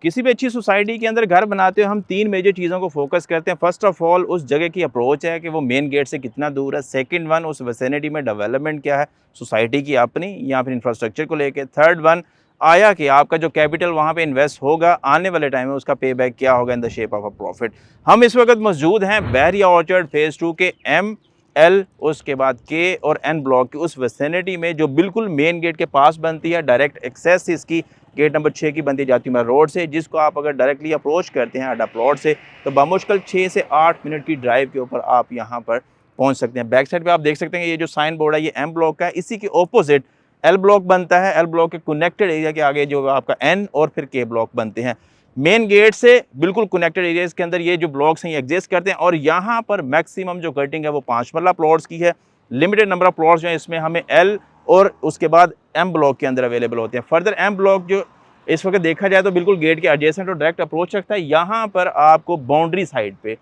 किसी भी अच्छी सोसाइटी के अंदर घर बनाते हुए हम तीन मेजर चीज़ों को फोकस करते हैं। फर्स्ट ऑफ ऑल उस जगह की अप्रोच है कि वो मेन गेट से कितना दूर है। सेकंड वन, उस विसिनिटी में डेवलपमेंट क्या है सोसाइटी की अपनी या फिर इंफ्रास्ट्रक्चर को लेके। थर्ड वन, आया कि आपका जो कैपिटल वहाँ पे इन्वेस्ट होगा आने वाले टाइम में उसका पे बैक क्या होगा in the shape of a profit. हम इस वक्त मौजूद हैं बहरिया ऑर्चर्ड फेज़ 2 के ML, उसके बाद K और N ब्लॉक की उस विसिनिटी में जो बिल्कुल मेन गेट के पास बनती है। डायरेक्ट एक्सेस इसकी गेट नंबर 6 की बनती जाती है रोड से, जिसको आप अगर डायरेक्टली अप्रोच करते हैं अड्डा प्लॉट से तो बामुश्किल 6 से 8 मिनट की ड्राइव के ऊपर आप यहाँ पर पहुँच सकते हैं। बैक साइड पे आप देख सकते हैं ये जो साइन बोर्ड है ये M ब्लॉक का है, इसी के ऑपोजिट L ब्लॉक बनता है। L ब्लॉक के कनेक्टेड एरिया के आगे जो आपका N और फिर K ब्लॉक बनते हैं। मेन गेट से बिल्कुल कनेक्टेड एरियाज के अंदर ये जो ब्लॉक्स हैं ये एग्जिस्ट करते हैं और यहाँ पर मैक्सिमम जो कटिंग है वो 5 मरला प्लॉट्स की है। लिमिटेड नंबर ऑफ प्लॉट्स जो है इसमें हमें L और उसके बाद M ब्लॉक के अंदर अवेलेबल होते हैं। फर्दर M ब्लॉक जो इस वक्त देखा जाए तो बिल्कुल गेट के एडजेसेंट और डायरेक्ट अप्रोच रखता है। यहाँ पर आपको बाउंड्री साइड पे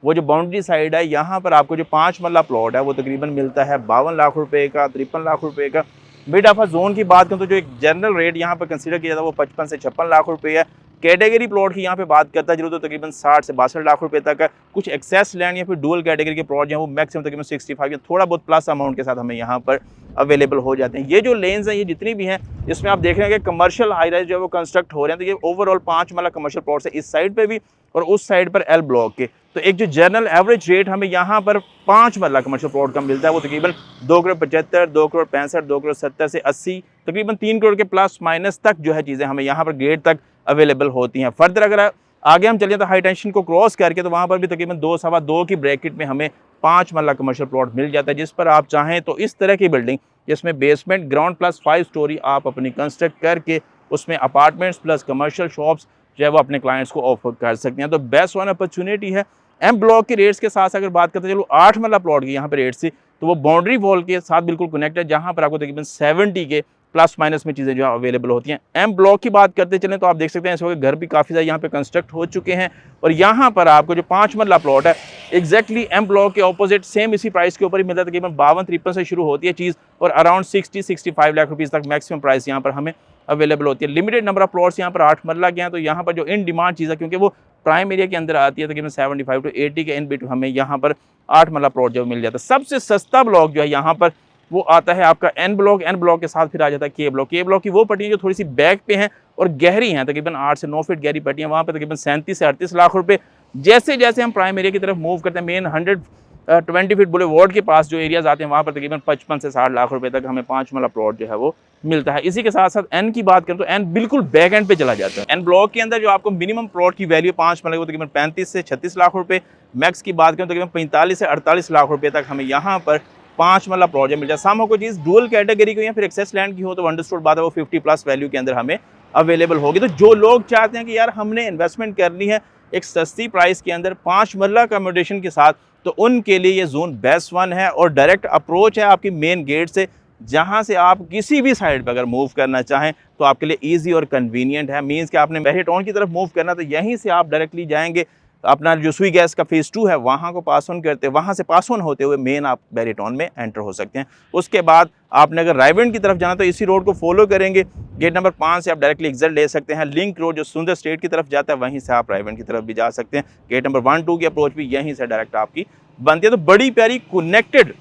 वो जो बाउंड्री साइड है यहाँ पर आपको जो 5 मरला प्लॉट है वो तकरीबन मिलता है 52 लाख रुपए का, 53 लाख रुपए का। मिड ऑफ जोन की बात करें तो जो एक जनरल रेट यहाँ पर कंसीडर किया जाता है वो 55 से 56 लाख रुपए है। कैटेगरी प्लॉट की यहाँ पे बात करता है जरूर तो तकरीबन 60 से 62 लाख रुपए तक है। कुछ एक्सेस लैंड या फिर डुअल कैटेगरी के प्लॉट जो है वो मैक्सिमम तकरीबन 65 या थोड़ा बहुत प्लस अमाउंट के साथ हमें यहाँ पर अवेलेबल हो जाते हैं। ये जो लेन्स हैं ये जितनी भी हैं इसमें आप देख रहे हैं कि कमर्शियल हाई राइज जो है वो कंस्ट्रक्ट हो रहे हैं। तो ये ओवरऑल 5 मरला कमर्शियल प्लॉट्स है इस साइड पे भी और उस साइड पर L ब्लॉक के। तो एक जो जनरल एवरेज रेट हमें यहाँ पर 5 मरला कमर्शियल प्लॉट का मिलता है वो तकरीबन 2 करोड़ 75, 2 करोड़ 65, 2 करोड़ 70 से 80 तकरीबन 3 करोड़ के प्लस माइनस तक जो है चीज़ें हमें यहाँ पर गेट तक अवेलेबल होती हैं। फर्दर अगर आगे हम चलें तो हाई टेंशन को क्रॉस करके तो वहाँ पर भी तकरीबन 2 सवा 2 की ब्रैकेट में हमें 5 मरला कमर्शियल प्लॉट मिल जाता है, जिस पर आप चाहें तो इस तरह की बिल्डिंग जिसमें बेसमेंट ग्राउंड प्लस 5 स्टोरी आप अपनी कंस्ट्रक्ट करके उसमें अपार्टमेंट्स प्लस कमर्शियल शॉप्स जो है वो अपने क्लाइंट्स को ऑफर कर सकते हैं। तो बेस्ट वन अपॉर्चुनिटी है। M ब्लॉक के रेट्स के साथ अगर बात करते चलो 8 मरला प्लॉट की यहाँ पे रेट से तो वो बाउंड्री वॉल के साथ बिल्कुल कनेक्ट है जहाँ पर आपको तकरीबन 70 के प्लस माइनस में चीज़ें जो है अवेलेबल होती हैं। M ब्लॉक की बात करते चलें तो आप देख सकते हैं इस वक्त घर भी काफ़ी ज़्यादा यहाँ पे कंस्ट्रक्ट हो चुके हैं और यहाँ पर आपको जो 5 मरला प्लॉट है एग्जैक्टली M ब्लॉक के ऑपोजिट सेम इसी प्राइस के ऊपर ही मिलता है। तकरीबन 52-53 से शुरू होती है चीज़ और अराउंड 60-65 लाख रुपीज़ तक मैक्सिमम प्राइस यहाँ पर हमें अवेलेबल होती है। लिमिटेड नंबर ऑफ प्लॉट्स यहाँ पर 8 मरला के हैं तो यहाँ पर जो इन डिमांड चीज़ है क्योंकि वो प्राइम एरिया के अंदर आती है तकरीबन 75 to 80 के इन बिटवीन हमें यहाँ पर 8 मरला प्लॉट जो मिल जाता है। सबसे सस्ता ब्लॉक जो है यहाँ पर वो आता है आपका N ब्लॉक। N ब्लॉक के साथ फिर आ जाता है K ब्लॉक। K ब्लॉक की वो पट्टियाँ जो थोड़ी सी बैक पे हैं और गहरी हैं तकरीबन 8 से 9 फीट गहरी पट्टियाँ, वहाँ पर तकरीबन 37 से 38 लाख रुपए। जैसे जैसे हम प्राइम एरिया की तरफ मूव करते हैं मेन 120 फीट बुलेवार्ड के पास जो एरियाज आते हैं वहाँ पर तकरीबन 55 से 60 लाख रुपए तक हमें 5 मरला प्लॉट जो है वो मिलता है। इसी के साथ साथ N की बात करें तो N बिल्कुल बैक एंड पे चला जाता है। N ब्लॉक के अंदर जो आपको मिनिमम प्लॉट की वैल्यू 5 मरला वो तकरीबन 35 से 36 लाख रुपए। मैक्स की बात करें तो तकरीबन 45 से 48 लाख रुपए तक हमें यहाँ पर 5 मरला प्लॉट मिल जाए। सामो को चीज़ डुअल कैटेगरी की या फिर एक्सेस लैंड की हो तो अंडरस्टूड बात है वो 50 प्लस वैल्यू के अंदर हमें अवेलेबल होगी। तो जो लोग चाहते हैं कि यार हमने इन्वेस्टमेंट करनी है एक सस्ती प्राइस के अंदर 5 मरला अकोमोडेशन के साथ तो उनके लिए ये जोन बेस्ट वन है और डायरेक्ट अप्रोच है आपकी मेन गेट से, जहां से आप किसी भी साइड पर अगर मूव करना चाहें तो आपके लिए इजी और कन्वीनियंट है। मींस कि आपने बहरिया टाउन की तरफ मूव करना तो यहीं से आप डायरेक्टली जाएंगे अपना जो सुई गैस का फेज़ 2 है वहाँ को पास ऑन करते वहाँ से पास ऑन होते हुए मेन आप बहरिया टाउन में एंटर हो सकते हैं। उसके बाद आपने अगर रायवेंड की तरफ जाना तो इसी रोड को फॉलो करेंगे, गेट नंबर 5 से आप डायरेक्टली एग्जिट ले सकते हैं। लिंक रोड जो सुंदर स्टेट की तरफ जाता है वहीं से आप रायवेंड की तरफ भी जा सकते हैं। गेट नंबर 1-2 की अप्रोच भी यहीं से डायरेक्ट आपकी बनती है। तो बड़ी प्यारी कनेक्टेड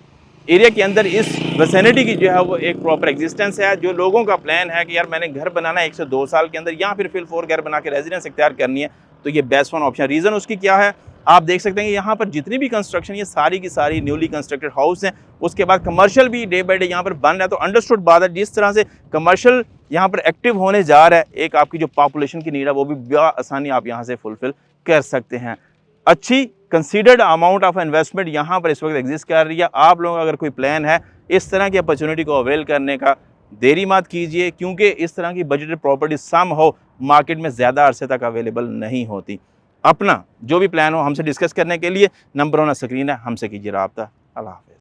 एरिया के अंदर इस विसिनिटी की जो है वो एक प्रॉपर एग्जिस्टेंस है। जो लोगों का प्लान है कि यार मैंने घर बनाना है 1 से 2 साल के अंदर या फिर फिल 4 घर बना के रेजिडेंस इख्तियार करनी है तो ये बेस्ट वन ऑप्शन। रीज़न उसकी क्या है आप देख सकते हैं कि यहाँ पर जितनी भी कंस्ट्रक्शन ये सारी की सारी न्यूली कंस्ट्रक्टेड हाउस हैं। उसके बाद कमर्शियल भी डे बाई डे यहाँ पर बन रहा है। तो अंडरस्टूड बात है जिस तरह से कमर्शियल यहाँ पर एक्टिव होने जा रहा है एक आपकी जो पॉपुलेशन की नीड है वो भी आसानी आप यहाँ से फुलफिल कर सकते हैं। अच्छी कंसीडर्ड अमाउंट ऑफ इन्वेस्टमेंट यहाँ पर इस वक्त एग्जिस्ट कर रही है। आप लोगों का अगर कोई प्लान है इस तरह की अपॉर्चुनिटी को अवेल करने का देरी मत कीजिए क्योंकि इस तरह की बजटेड प्रॉपर्टी सम हो मार्केट में ज़्यादा अरसे तक अवेलेबल नहीं होती। अपना जो भी प्लान हो हमसे डिस्कस करने के लिए नंबर ऑन स्क्रीन है, हमसे कीजिए राब्ता। अल्लाह हाफ़िज़।